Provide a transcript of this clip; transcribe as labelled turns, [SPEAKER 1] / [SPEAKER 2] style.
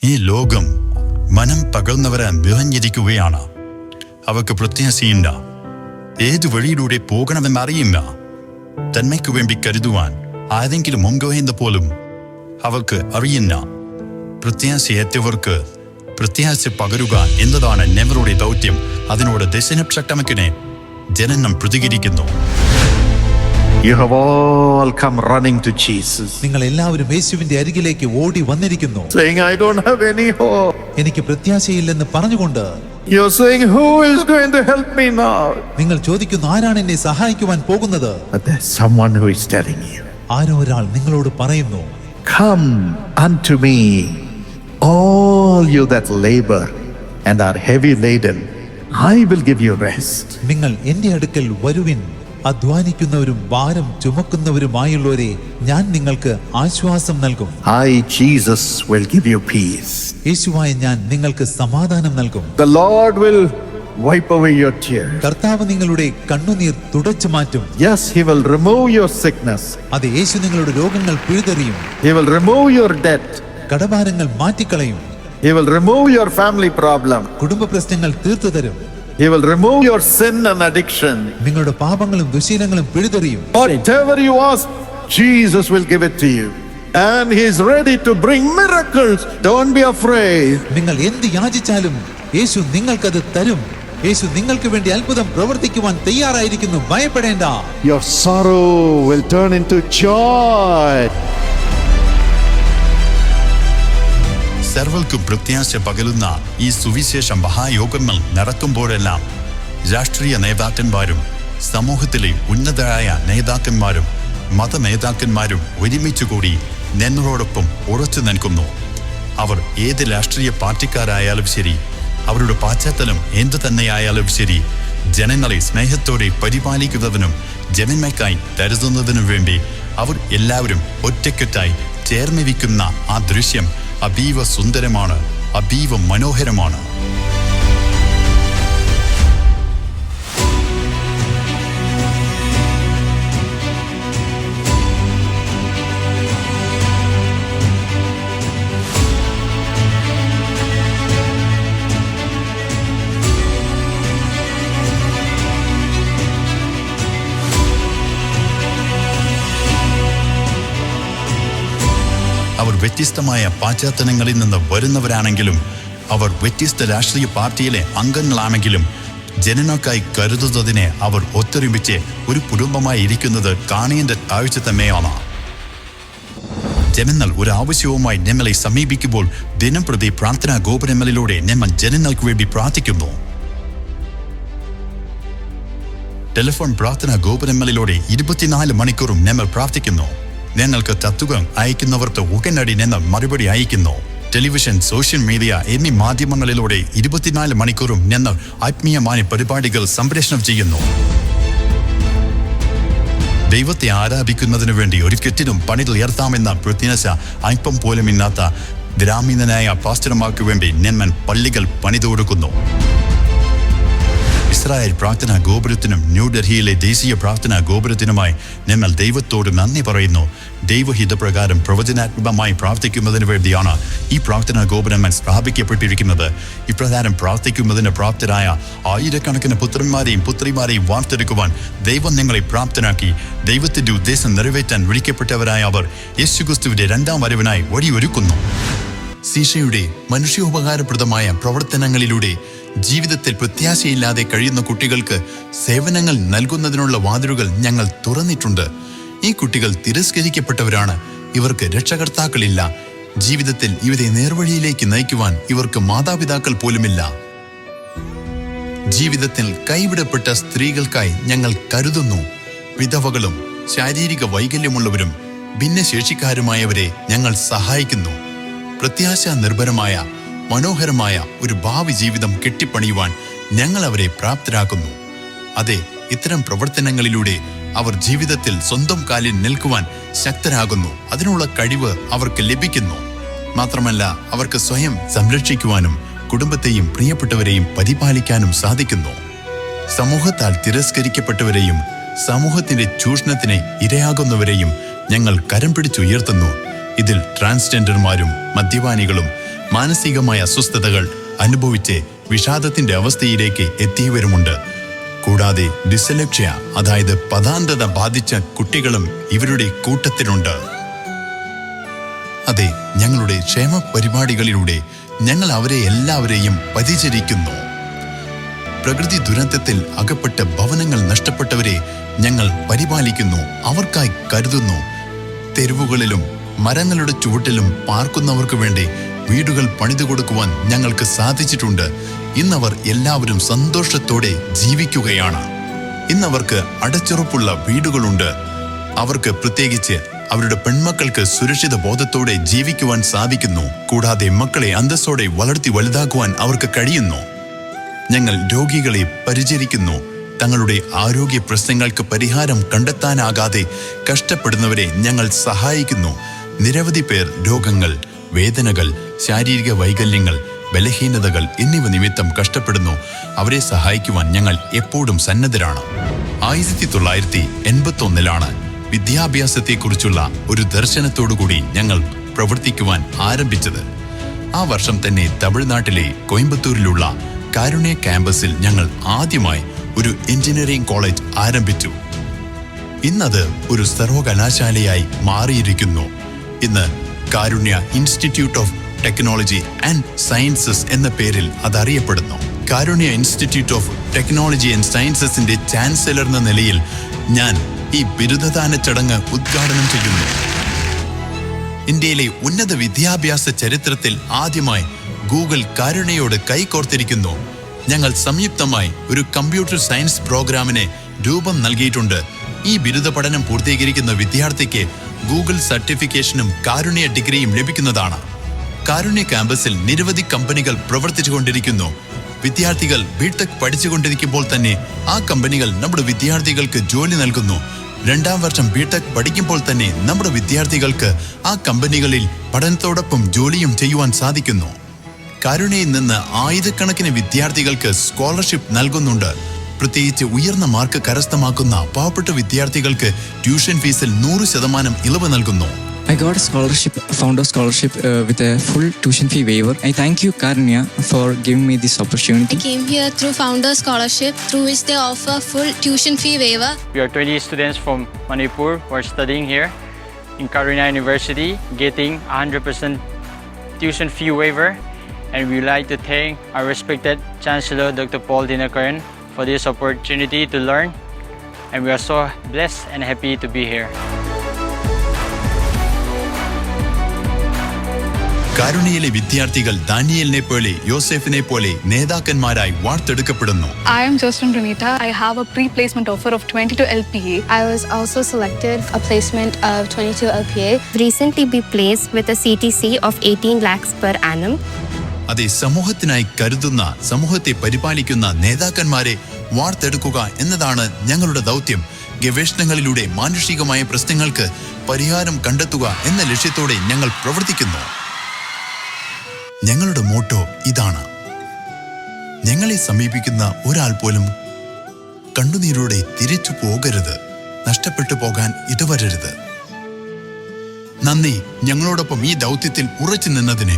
[SPEAKER 1] ഈ ലോകം മനം പകർന്നവരെ നിറഞ്ഞിരിക്കുകയാണ്. അവർക്ക് പ്രത്യാശയില്ല. ഏതു വഴിയിലൂടെ പോകണമെന്നറിയില്ല. തന്മയ്ക്കു വേണ്ടി കരുതുവാൻ ആരെങ്കിലും ഉണ്ടോ എന്ന് പോലും അവർക്ക് അറിയില്ല. പ്രത്യാശയേറ്റവർക്ക് പ്രത്യാശ പകരുക എന്നതാണ് ഞങ്ങളുടെ ദൗത്യം. അതിനോട് ദശലക്ഷക്കണക്കിന് ജനനം പ്രതികരിക്കുന്നു.
[SPEAKER 2] You have all come running to Jesus,
[SPEAKER 3] നിങ്ങൾ എല്ലാവരും യേശുവിന്റെ അരികിലേക്ക് ഓടി വന്നിരിക്കുന്നു,
[SPEAKER 2] saying, I don't have any hope.
[SPEAKER 3] എനിക്ക് പ്രത്യാശയില്ലെന്ന് പറഞ്ഞുകൊണ്ട്.
[SPEAKER 2] You're saying, who is going to help me now?
[SPEAKER 3] നിങ്ങൾ ചോദിക്കുന്നു, ആരാണ് എന്നെ സഹായിക്കുവാൻ പോകുന്നത്?
[SPEAKER 2] But there's someone who is telling you,
[SPEAKER 3] ആരോ ഒരാൾ നിങ്ങളോട് പറയുന്നു,
[SPEAKER 2] come unto me, all you that labor and are heavy laden, I will give you rest.
[SPEAKER 3] നിങ്ങൾ എന്റെ അടുക്കൽ വരുവിൻ, അധ്വാനിക്കുന്നവരും ഭാരം ചുമക്കുന്നവരുമായുള്ളവരെ ഞാൻ നിങ്ങൾക്ക് ആശ്വാസം നൽകും.
[SPEAKER 2] I, Jesus, will give you peace.
[SPEAKER 3] യേശുവായ ഞാൻ നിങ്ങൾക്ക് സമാധാനം നൽകും.
[SPEAKER 2] The Lord will wipe away your tears.
[SPEAKER 3] കർത്താവ് നിങ്ങളുടെ കണ്ണുനീർ തുടച്ചു മാറ്റും.
[SPEAKER 2] Yes, He will remove your sickness.
[SPEAKER 3] അത് യേശു നിങ്ങളുടെ രോഗങ്ങൾ പിഴുതെറിയും.
[SPEAKER 2] He will remove your debt.
[SPEAKER 3] കടഭാരങ്ങൾ മാറ്റിക്കളയും.
[SPEAKER 2] He will remove your family problem.
[SPEAKER 3] കുടുംബ പ്രശ്നങ്ങൾ തീർത്തു തരും.
[SPEAKER 2] He will remove your sin and addiction.
[SPEAKER 3] നിങ്ങളുടെ പാപങ്ങളും ദുശീലങ്ങളും പിഴുതെറിയും.
[SPEAKER 2] Whatever you ask, Jesus will give it to you. And He is ready to bring miracles. Don't be afraid.
[SPEAKER 3] നിങ്ങൾ എന്ത് യാചിച്ചാലും യേശു നിങ്ങൾക്കത് തരും. യേശു നിങ്ങൾക്ക് വേണ്ടി അത്ഭുതം പ്രവർത്തിക്കുവാൻ തയ്യാറായിരിക്കുന്നു. ഭയപ്പെടേണ്ട.
[SPEAKER 2] Your sorrow will turn into joy.
[SPEAKER 1] സർവ്വൽക്കും പ്രത്യാശ പകരുന്ന ഈ സുവിശേഷ മഹായോഗങ്ങൾ നടക്കുമ്പോഴെല്ലാം രാഷ്ട്രീയ നേതാക്കന്മാരും സമൂഹത്തിലെ ഉന്നതരായ നേതാക്കന്മാരും മതനേതാക്കന്മാരും ഒരുമിച്ചുകൂടി ഞങ്ങളോടൊപ്പം ഉറച്ചു നിൽക്കുന്നു. അവർ ഏത് രാഷ്ട്രീയ പാർട്ടിക്കാരായാലും ശരി, അവരുടെ പശ്ചാത്തലം എന്തു തന്നെയായാലും ശരി, ജനങ്ങളെ സ്നേഹത്തോടെ പരിപാലിക്കുന്നതിനും ജനങ്ങൾക്കായി കരുതുന്നതിനും വേണ്ടി അവർ എല്ലാവരും ഒറ്റക്കെട്ടായി ചേർന്നിരിക്കുന്ന ആ ദൃശ്യം അതീവ സുന്ദരമാണ്, അതീവ മനോഹരമാണ്. അവർ വ്യത്യസ്തമായ പശ്ചാത്തലങ്ങളിൽ നിന്ന് വരുന്നവരാണെങ്കിലും, അവർ വ്യത്യസ്ത രാഷ്ട്രീയ പാർട്ടിയിലെ അംഗങ്ങളാണെങ്കിലും, ജനങ്ങൾക്കായി കരുതുന്നതിനെ അവർ ഒത്തൊരുമിച്ച് ഒരു കുടുംബമായി ഇരിക്കുന്നത് കാണേണ്ട കാഴ്ച തന്നെയാണ്. ജനങ്ങൾ ഒരു ആവശ്യവുമായി ഞങ്ങളെ സമീപിക്കുമ്പോൾ ദിനംപ്രതി പ്രാർത്ഥനാ ഗോപുരങ്ങളിലൂടെ ഞങ്ങൾ ജനങ്ങൾക്ക് വേണ്ടി പ്രാർത്ഥിക്കുന്നു. ടെലിഫോൺ പ്രാർത്ഥനാ ഗോപുരങ്ങളിലൂടെ 24 മണിക്കൂറും ഞങ്ങൾ പ്രാർത്ഥിക്കുന്നു. ഞങ്ങൾക്ക് തത്വം അയക്കുന്നവർക്ക് ഉടനടി ഞങ്ങൾ മറുപടി അയക്കുന്നു. ടെലിവിഷൻ, സോഷ്യൽ മീഡിയ എന്നീ മാധ്യമങ്ങളിലൂടെ 24 മണിക്കൂറും ഞങ്ങൾ ആത്മീയമായ പരിപാടികൾ സംപ്രേഷണം ചെയ്യുന്നു. ദൈവത്തെ ആരാധിക്കുന്നതിനു വേണ്ടി ഒരു കെട്ടിടം പണിതുയർത്താമെന്ന പ്രത്യാശ അല്പം പോലും ഇല്ലാത്ത ഗ്രാമീണനായ പാസ്റ്റർമാർക്ക് വേണ്ടി ഞങ്ങൾ പള്ളികൾ പണിതു കൊടുക്കുന്നു. ഇസ്രായേൽ പ്രാർത്ഥനാ ഗോപുരത്തിനും ന്യൂഡൽഹിയിലെ ദേശീയ പ്രാർത്ഥനാ ഗോപുരത്തിനുമായി ഞങ്ങൾ ദൈവത്തോട് നന്ദി പറയുന്നു. ദൈവഹിതപ്രകാരം പ്രവചനാത്മകമായി പ്രാർത്ഥിക്കുന്നതിന് വേണ്ടിയാണ് ഈ പ്രാർത്ഥനാ ഗോപുരങ്ങൾ സ്ഥാപിക്കപ്പെട്ടിരിക്കുന്നത്. ഇപ്രകാരം പ്രാർത്ഥിക്കുന്നതിന് പ്രാപ്തരായ ആയിരക്കണക്കിന് പുത്രന്മാരെയും പുത്രിമാരെയും വാർത്തെടുക്കുവാൻ ദൈവം ഞങ്ങളെ പ്രാപ്തനാക്കി. ദൈവത്തിന്റെ ഉദ്ദേശം നിറവേറ്റാൻ വിളിക്കപ്പെട്ടവരായ അവർ യേശുക്രിസ്തുവിന്റെ 2ാം വരവിനായി വഴിയൊരുക്കുന്നു. സീഷയുടെ മനുഷ്യോപകാരപ്രദമായ പ്രവർത്തനങ്ങളിലൂടെ ജീവിതത്തിൽ പ്രത്യാശയില്ലാതെ കഴിയുന്ന കുട്ടികൾക്ക് സേവനങ്ങൾ നൽകുന്നതിനുള്ള വാതിലുകൾ ഞങ്ങൾ തുറന്നിട്ടുണ്ട്. ഈ കുട്ടികൾ തിരസ്കരിക്കപ്പെട്ടവരാണ്. ഇവർക്ക് രക്ഷകർത്താക്കളില്ല. ജീവിതത്തിൽ ഇവരെ നേർവഴിയിലേക്ക് നയിക്കുവാൻ ഇവർക്ക് മാതാപിതാക്കൾ പോലുമില്ല. ജീവിതത്തിൽ കൈവിടപ്പെട്ട സ്ത്രീകൾക്കായി ഞങ്ങൾ കരുതുന്നു. വിധവകളും ശാരീരിക വൈകല്യമുള്ളവരും ഭിന്നശേഷിക്കാരുമായവരെ ഞങ്ങൾ സഹായിക്കുന്നു. പ്രത്യാശ നിർഭരമായ മനോഹരമായ ഒരു ഭാവി ജീവിതം കെട്ടിപ്പണിയുവാൻ ഞങ്ങൾ അവരെ പ്രാപ്തരാക്കുന്നു. അതെ, ഇത്തരം പ്രവർത്തനങ്ങളിലൂടെ അവർ ജീവിതത്തിൽ സ്വന്തം കാലിൽ നിൽക്കുവാൻ ശക്തരാകുന്നു. അതിനുള്ള കഴിവ് അവർക്ക് ലഭിക്കുന്നു. മാത്രമല്ല, അവർക്ക് സ്വയം സംരക്ഷിക്കുവാനും കുടുംബത്തെയും പ്രിയപ്പെട്ടവരെയും പരിപാലിക്കാനും സാധിക്കുന്നു. സമൂഹത്താൽ തിരസ്കരിക്കപ്പെട്ടവരെയും സമൂഹത്തിന്റെ ചൂഷണത്തിന് ഇരയാകുന്നവരെയും ഞങ്ങൾ കരം പിടിച്ചുയർത്തുന്നു. ഇതിൽ ട്രാൻസ്ജെൻഡർമാരും മദ്യപാനികളും മാനസികമായ അസ്വസ്ഥതകൾ അനുഭവിച്ച് വിഷാദത്തിന്റെ അവസ്ഥയിലേക്ക് എത്തിയവരുമുണ്ട്. കൂടാതെ ഡിസ്ലെക്സിയ അതായത് പദാന്ധത ബാധിച്ച കുട്ടികളും ഇവരുടെ കൂട്ടത്തിലുണ്ട്. അതെ, ഞങ്ങളുടെ ക്ഷേമ പരിപാടികളിലൂടെ ഞങ്ങൾ അവരെ എല്ലാവരെയും പരിചരിക്കുന്നു. പ്രകൃതി ദുരന്തത്തിൽ അകപ്പെട്ട ഭവനങ്ങൾ നഷ്ടപ്പെട്ടവരെ ഞങ്ങൾ പരിപാലിക്കുന്നു, അവർക്കായി കരുതുന്നു. തെരുവുകളിലും മരങ്ങളുടെ ചുവട്ടിലും പാർക്കുന്നവർക്ക് വേണ്ടി വീടുകൾ പണിതു കൊടുക്കുവാൻ ഞങ്ങൾക്ക് സാധിച്ചിട്ടുണ്ട്. ഇന്നവർ എല്ലാവരും സന്തോഷത്തോടെ ജീവിക്കുകയാണ്. ഇന്നവർക്ക് അടച്ചുറപ്പുള്ള വീടുകളുണ്ട്. അവർക്ക് പ്രത്യേകിച്ച് അവരുടെ പെൺമക്കൾക്ക് സുരക്ഷിത ബോധത്തോടെ ജീവിക്കുവാൻ സാധിക്കുന്നു. കൂടാതെ മക്കളെ അന്തസ്സോടെ വളർത്തി വലുതാക്കുവാൻ അവർക്ക് കഴിയുന്നു. ഞങ്ങൾ രോഗികളെ പരിചരിക്കുന്നു. തങ്ങളുടെ ആരോഗ്യ പ്രശ്നങ്ങൾക്ക് പരിഹാരം കണ്ടെത്താനാകാതെ കഷ്ടപ്പെടുന്നവരെ ഞങ്ങൾ സഹായിക്കുന്നു. നിരവധി പേർ രോഗങ്ങൾ, വേദനകൾ, ശാരീരിക വൈകല്യങ്ങൾ, ബലഹീനതകൾ എന്നിവ നിമിത്തം കഷ്ടപ്പെടുന്നു. അവരെ സഹായിക്കുവാൻ ഞങ്ങൾ എപ്പോഴും സന്നദ്ധരാണ്. 1981 വിദ്യാഭ്യാസത്തെക്കുറിച്ചുള്ള ഒരു ദർശനത്തോടുകൂടി ഞങ്ങൾ പ്രവർത്തിക്കുവാൻ ആരംഭിച്ചത്. ആ വർഷം തന്നെ തമിഴ്നാട്ടിലെ കോയമ്പത്തൂരിലുള്ള കാരുണ്യ ക്യാമ്പസിൽ ഞങ്ങൾ ആദ്യമായി ഒരു എഞ്ചിനീയറിംഗ് കോളേജ് ആരംഭിച്ചു. ഇന്നത് ഒരു സർവകലാശാലയായി മാറിയിരിക്കുന്നു. ഇന്ന് Karunya institute of technology and sciences എന്ന പേരിൽ അതറിയപ്പെടുന്നു. Karunya institute of technology and സയൻസസിന്റെ ചാൻസലർ എന്ന നിലയിൽ ഞാൻ ഈ ബിരുദദാന ചടങ്ങ് ഉദ്ഘാടനം ചെയ്യുന്നു. ഇന്ത്യയിലെ ഉന്നത വിദ്യാഭ്യാസ ചരിത്രത്തിൽ ആദ്യമായി ഗൂഗിൾ കാരുണ്യയോട് കൈകോർത്തിരിക്കുന്നു. ഞങ്ങൾ സംയുക്തമായി ഒരു കമ്പ്യൂട്ടർ സയൻസ് പ്രോഗ്രാമിന് രൂപം നൽകിയിട്ടുണ്ട്. ഈ ബിരുദ പഠനം പൂർത്തീകരിക്കുന്ന വിദ്യാർത്ഥിക്ക് ഗൂഗിൾ സർട്ടിഫിക്കേഷനും കാരുണ്യ ഡിഗ്രിയും ലഭിക്കുന്നതാണ്. കാരുണ്യ ക്യാമ്പസിൽ നിരവധി കമ്പനികൾ പ്രവർത്തിച്ചുകൊണ്ടിരിക്കുന്നു. വിദ്യാർത്ഥികൾ ബിടെക് പഠിച്ചുകൊണ്ടിരിക്കുമ്പോൾ തന്നെ ആ കമ്പനികൾ നമ്മുടെ വിദ്യാർത്ഥികൾക്ക് ജോലി നൽകുന്നു. 2ാം വർഷം ബിടെക് പഠിക്കുമ്പോൾ തന്നെ നമ്മുടെ വിദ്യാർത്ഥികൾക്ക് ആ കമ്പനികളിൽ പഠനത്തോടൊപ്പം ജോലിയും ചെയ്യുവാൻ സാധിക്കുന്നു. കാരുണ്യയിൽ നിന്ന് ആയിരക്കണക്കിന് വിദ്യാർത്ഥികൾക്ക് സ്കോളർഷിപ്പ് നൽകുന്നുണ്ട്. പ്രത്യേകിച്ച് ഉയർന്ന മാർക്ക് കരസ്ഥമാക്കുന്ന പാവപ്പെട്ട വിദ്യാർത്ഥികൾക്ക് ട്യൂഷൻ ഫീസിൽ 100% ഇളവ് നൽകുന്നു.
[SPEAKER 4] I got a scholarship, founder scholarship with a full tuition fee waiver. I thank you Karunya for giving me this opportunity.
[SPEAKER 5] I came here through founder scholarship through which they offer full tuition fee waiver.
[SPEAKER 6] We are 20 students from Manipur who are studying here in Karunya University, getting 100% tuition fee waiver. And we would like to thank our respected Chancellor Dr. Paul Dinakaran for this opportunity to learn. And we are so blessed and happy to be here.
[SPEAKER 1] കാരുണ്യയിലെ വിദ്യാർത്ഥികൾ ദാനിയേലിനെ പോലെ യോസെഫിനെ പോലെ നേതാക്കന്മാരായി വാർത്തെടുക്കപ്പെടുന്നു.
[SPEAKER 7] I am Jocelyn Renita. I have a pre-placement offer of 22 LPA.
[SPEAKER 5] I was also selected a placement of 22 LPA.
[SPEAKER 8] Recently be placed with a CTC of 18 lakhs per annum.
[SPEAKER 1] അതേ, സമൂഹത്തിനായി കരുതുന്ന, സമൂഹത്തെ പരിപാലിക്കുന്ന നേതാക്കന്മാരെ വാർത്തെടുക്കുക എന്നതാണ് ഞങ്ങളുടെ ദൗത്യം. ഗവേഷണങ്ങളിലൂടെ മാനുഷികമായ പ്രശ്നങ്ങൾക്ക് പരിഹാരം കണ്ടെത്തുക എന്ന ലക്ഷ്യത്തോടെ ഞങ്ങൾ പ്രവർത്തിക്കുന്നു. ഞങ്ങളുടെ മോട്ടോ ഇതാണ്: ഞങ്ങളെ സമീപിക്കുന്ന ഒരാൾ പോലും കണ്ണുനീരോടെ തിരിച്ചു പോകരുത്, നഷ്ടപ്പെട്ടു പോകാൻ ഇടവരരുത്. നന്ദി, ഞങ്ങളോടൊപ്പം ഈ ദൗത്യത്തിൽ ഉറച്ചു നിന്നതിന്.